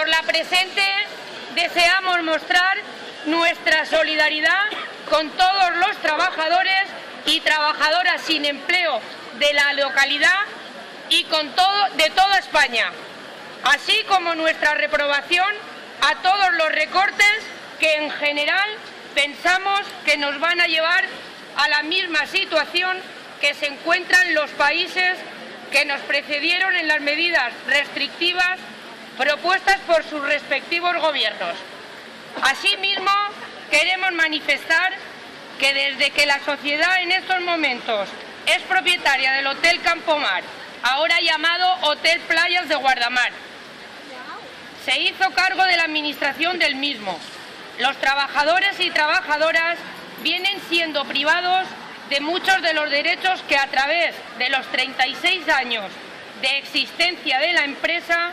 Por la presente, deseamos mostrar nuestra solidaridad con todos los trabajadores y trabajadoras sin empleo de la localidad y de toda España, así como nuestra reprobación a todos los recortes que en general pensamos que nos van a llevar a la misma situación que se encuentran los países que nos precedieron en las medidas restrictivas propuestas por sus respectivos gobiernos. Asimismo, queremos manifestar que desde que la sociedad en estos momentos es propietaria del Hotel Campomar, ahora llamado Hotel Playas de Guardamar, se hizo cargo de la administración del mismo. Los trabajadores y trabajadoras vienen siendo privados de muchos de los derechos que a través de los 36 años de existencia de la empresa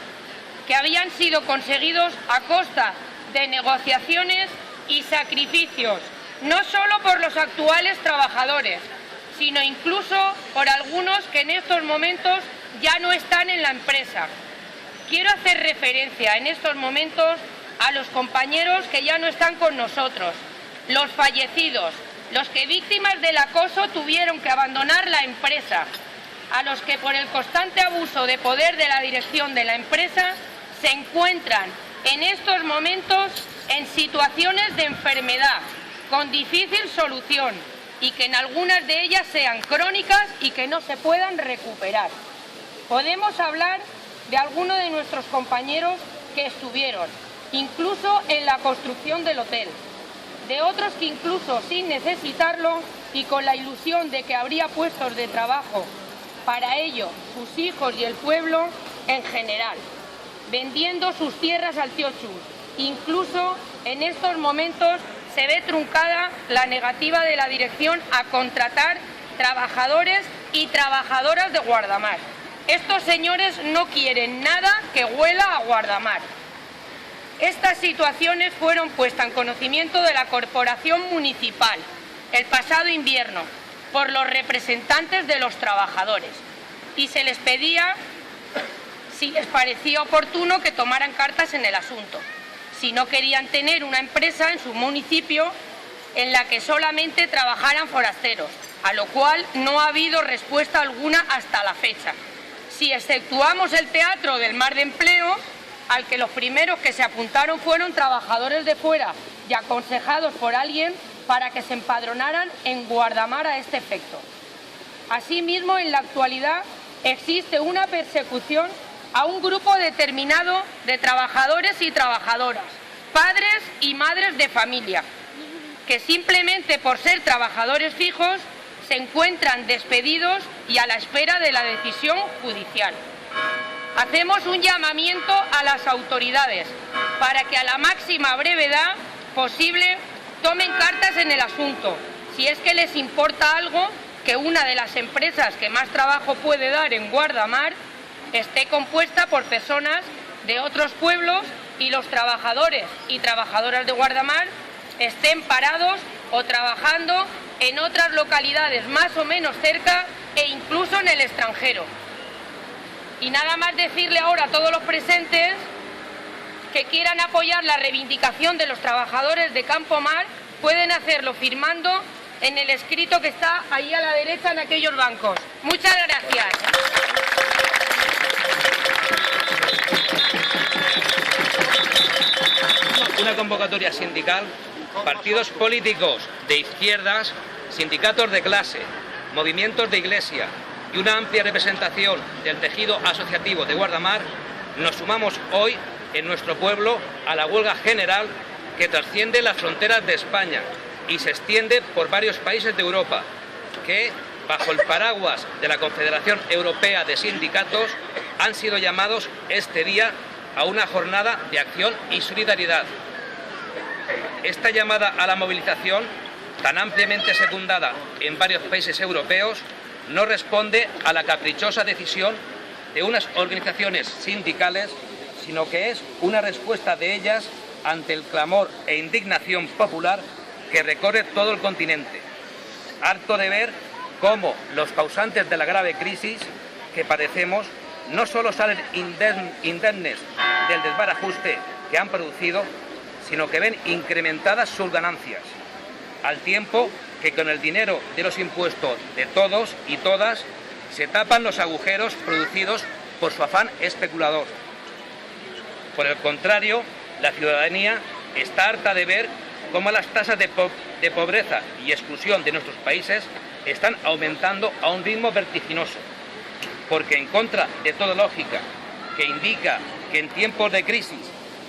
que habían sido conseguidos a costa de negociaciones y sacrificios, no solo por los actuales trabajadores, sino incluso por algunos que en estos momentos ya no están en la empresa. Quiero hacer referencia en estos momentos a los compañeros que ya no están con nosotros, los fallecidos, los que víctimas del acoso tuvieron que abandonar la empresa, a los que por el constante abuso de poder de la dirección de la empresa se encuentran en estos momentos en situaciones de enfermedad con difícil solución y que en algunas de ellas sean crónicas y que no se puedan recuperar. Podemos hablar de algunos de nuestros compañeros que estuvieron incluso en la construcción del hotel, de otros que incluso sin necesitarlo y con la ilusión de que habría puestos de trabajo para ello, sus hijos y el pueblo en general, vendiendo sus tierras al tío Chus. Incluso en estos momentos se ve truncada la negativa de la dirección a contratar trabajadores y trabajadoras de Guardamar. Estos señores no quieren nada que huela a Guardamar. Estas situaciones fueron puestas en conocimiento de la Corporación Municipal el pasado invierno por los representantes de los trabajadores y se les pedía si les parecía oportuno que tomaran cartas en el asunto, si no querían tener una empresa en su municipio en la que solamente trabajaran forasteros, a lo cual no ha habido respuesta alguna hasta la fecha. Si exceptuamos el Teatro del Mar de Empleo, al que los primeros que se apuntaron fueron trabajadores de fuera y aconsejados por alguien para que se empadronaran en Guardamar a este efecto. Asimismo, en la actualidad existe una persecución a un grupo determinado de trabajadores y trabajadoras, padres y madres de familia, que simplemente por ser trabajadores fijos se encuentran despedidos y a la espera de la decisión judicial. Hacemos un llamamiento a las autoridades para que a la máxima brevedad posible tomen cartas en el asunto, si es que les importa algo que una de las empresas que más trabajo puede dar en Guardamar esté compuesta por personas de otros pueblos y los trabajadores y trabajadoras de Guardamar estén parados o trabajando en otras localidades más o menos cerca e incluso en el extranjero. Y nada más decirle ahora a todos los presentes que quieran apoyar la reivindicación de los trabajadores de Campomar, pueden hacerlo firmando en el escrito que está ahí a la derecha en aquellos bancos. Muchas gracias. Una convocatoria sindical, partidos políticos de izquierdas, sindicatos de clase, movimientos de iglesia y una amplia representación del tejido asociativo de Guardamar, nos sumamos hoy en nuestro pueblo a la huelga general que trasciende las fronteras de España y se extiende por varios países de Europa, que, bajo el paraguas de la Confederación Europea de Sindicatos, han sido llamados este día a una jornada de acción y solidaridad. Esta llamada a la movilización, tan ampliamente secundada en varios países europeos, no responde a la caprichosa decisión de unas organizaciones sindicales, sino que es una respuesta de ellas ante el clamor e indignación popular que recorre todo el continente, harto de ver cómo los causantes de la grave crisis que padecemos no solo salen indemnes del desbarajuste que han producido, sino que ven incrementadas sus ganancias, al tiempo que con el dinero de los impuestos de todos y todas se tapan los agujeros producidos por su afán especulador. Por el contrario, la ciudadanía está harta de ver cómo las tasas de pobreza y exclusión de nuestros países están aumentando a un ritmo vertiginoso, porque en contra de toda lógica que indica que en tiempos de crisis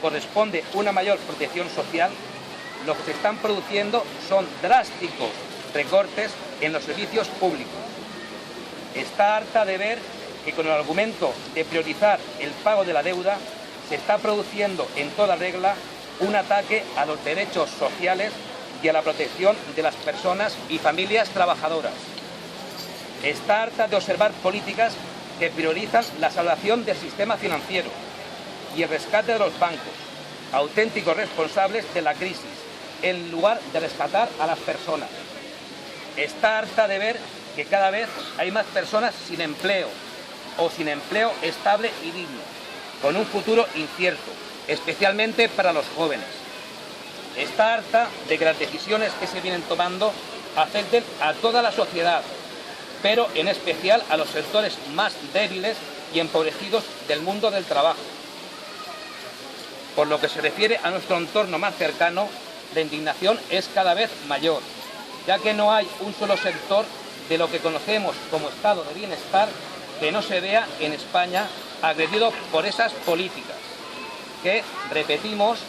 corresponde una mayor protección social, lo que se están produciendo son drásticos recortes en los servicios públicos. Está harta de ver que con el argumento de priorizar el pago de la deuda se está produciendo en toda regla un ataque a los derechos sociales y a la protección de las personas y familias trabajadoras. Está harta de observar políticas que priorizan la salvación del sistema financiero y el rescate de los bancos, auténticos responsables de la crisis, en lugar de rescatar a las personas. Está harta de ver que cada vez hay más personas sin empleo o sin empleo estable y digno, con un futuro incierto, especialmente para los jóvenes. Está harta de que las decisiones que se vienen tomando afecten a toda la sociedad, pero en especial a los sectores más débiles y empobrecidos del mundo del trabajo. Por lo que se refiere a nuestro entorno más cercano, la indignación es cada vez mayor, ya que no hay un solo sector de lo que conocemos como estado de bienestar que no se vea en España agredido por esas políticas, que, repetimos,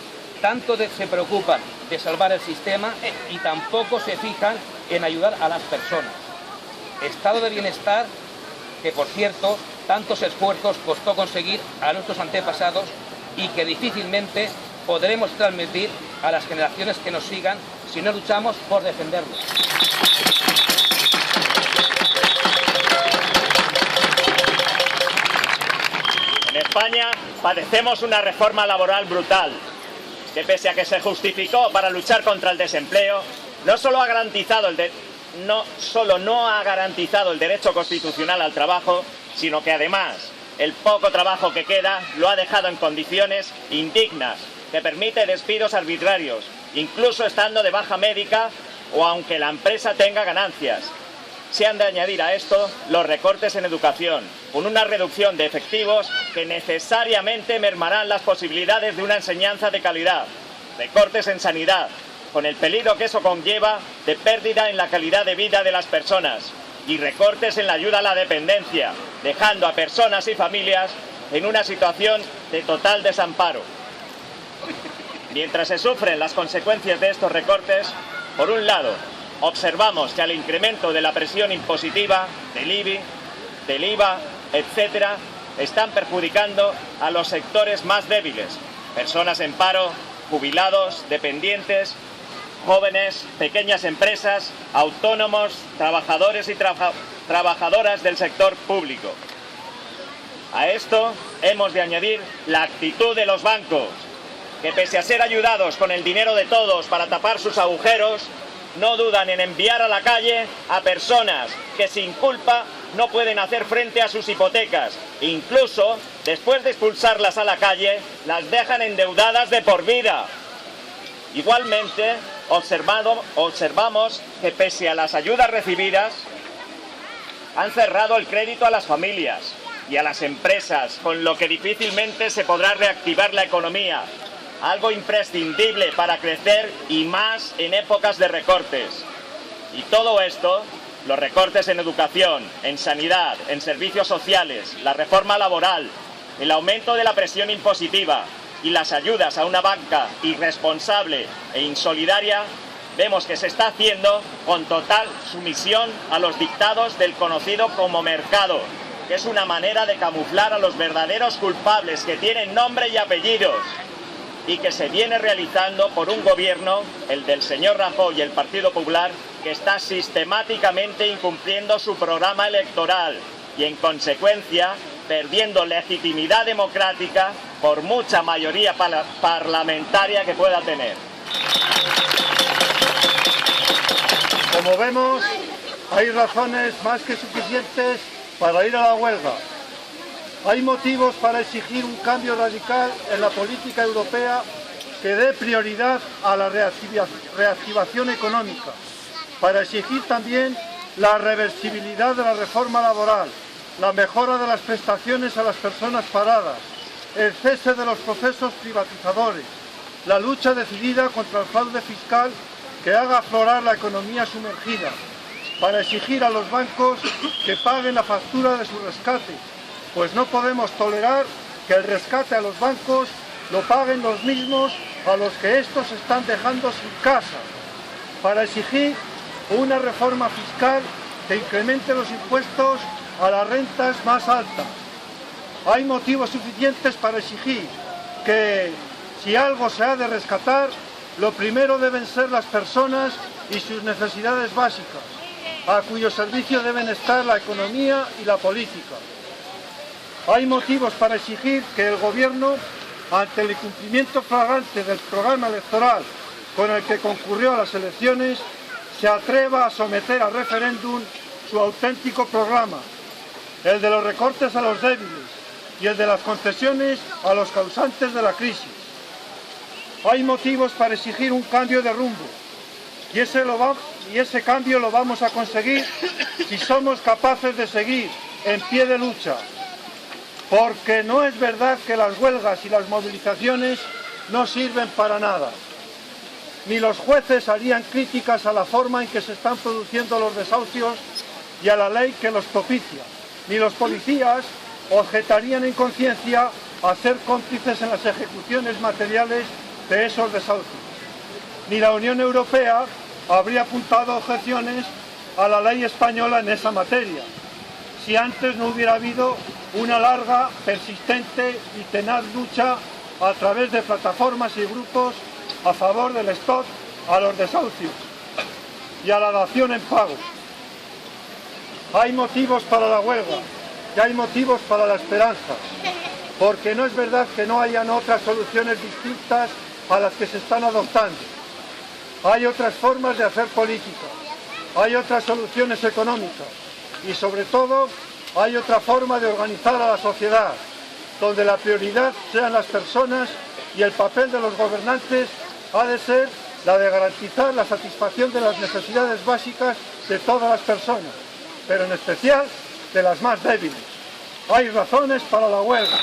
tanto se preocupan de salvar el sistema y tampoco se fijan en ayudar a las personas. Estado de bienestar que, por cierto, tantos esfuerzos costó conseguir a nuestros antepasados y que difícilmente podremos transmitir a las generaciones que nos sigan si no luchamos por defenderlo. En España padecemos una reforma laboral brutal, que pese a que se justificó para luchar contra el desempleo, no solo no ha garantizado el derecho constitucional al trabajo, sino que además el poco trabajo que queda lo ha dejado en condiciones indignas, que permite despidos arbitrarios, incluso estando de baja médica o aunque la empresa tenga ganancias. Se han de añadir a esto los recortes en educación, con una reducción de efectivos que necesariamente mermarán las posibilidades de una enseñanza de calidad, recortes en sanidad, con el peligro que eso conlleva de pérdida en la calidad de vida de las personas, y recortes en la ayuda a la dependencia, dejando a personas y familias en una situación de total desamparo. Mientras se sufren las consecuencias de estos recortes, por un lado, observamos que al incremento de la presión impositiva, del IBI, del IVA, etc., están perjudicando a los sectores más débiles, personas en paro, jubilados, dependientes, jóvenes, pequeñas empresas, autónomos, trabajadores y trabajadoras del sector público. A esto hemos de añadir la actitud de los bancos, que pese a ser ayudados con el dinero de todos para tapar sus agujeros, no dudan en enviar a la calle a personas que sin culpa no pueden hacer frente a sus hipotecas. Incluso, después de expulsarlas a la calle, las dejan endeudadas de por vida. Igualmente, observamos que pese a las ayudas recibidas, han cerrado el crédito a las familias y a las empresas, con lo que difícilmente se podrá reactivar la economía, algo imprescindible para crecer y más en épocas de recortes. Y todo esto, los recortes en educación, en sanidad, en servicios sociales, la reforma laboral, el aumento de la presión impositiva y las ayudas a una banca irresponsable e insolidaria, vemos que se está haciendo con total sumisión a los dictados del conocido como mercado, que es una manera de camuflar a los verdaderos culpables que tienen nombre y apellidos, y que se viene realizando por un gobierno, el del señor Rajoy y el Partido Popular, que está sistemáticamente incumpliendo su programa electoral y, en consecuencia, perdiendo legitimidad democrática por mucha mayoría parlamentaria que pueda tener. Como vemos, hay razones más que suficientes para ir a la huelga. Hay motivos para exigir un cambio radical en la política europea que dé prioridad a la reactivación económica, para exigir también la reversibilidad de la reforma laboral, la mejora de las prestaciones a las personas paradas, el cese de los procesos privatizadores, la lucha decidida contra el fraude fiscal que haga aflorar la economía sumergida, para exigir a los bancos que paguen la factura de su rescate, pues no podemos tolerar que el rescate a los bancos lo paguen los mismos a los que estos están dejando sin casa, para exigir una reforma fiscal que incremente los impuestos a las rentas más altas. Hay motivos suficientes para exigir que, si algo se ha de rescatar, lo primero deben ser las personas y sus necesidades básicas, a cuyo servicio deben estar la economía y la política. Hay motivos para exigir que el Gobierno, ante el incumplimiento flagrante del programa electoral con el que concurrió a las elecciones, se atreva a someter a referéndum su auténtico programa, el de los recortes a los débiles y el de las concesiones a los causantes de la crisis. Hay motivos para exigir un cambio de rumbo, y ese cambio lo vamos a conseguir si somos capaces de seguir en pie de lucha, porque no es verdad que las huelgas y las movilizaciones no sirven para nada. Ni los jueces harían críticas a la forma en que se están produciendo los desahucios y a la ley que los propicia, ni los policías objetarían en conciencia a ser cómplices en las ejecuciones materiales de esos desahucios, ni la Unión Europea habría apuntado objeciones a la ley española en esa materia, si antes no hubiera habido una larga, persistente y tenaz lucha a través de plataformas y grupos a favor del stop a los desahucios y a la dación en pago. Hay motivos para la huelga y hay motivos para la esperanza, porque no es verdad que no hayan otras soluciones distintas a las que se están adoptando. Hay otras formas de hacer política, hay otras soluciones económicas y sobre todo hay otra forma de organizar a la sociedad, donde la prioridad sean las personas y el papel de los gobernantes ha de ser la de garantizar la satisfacción de las necesidades básicas de todas las personas, pero en especial de las más débiles. Hay razones para la huelga.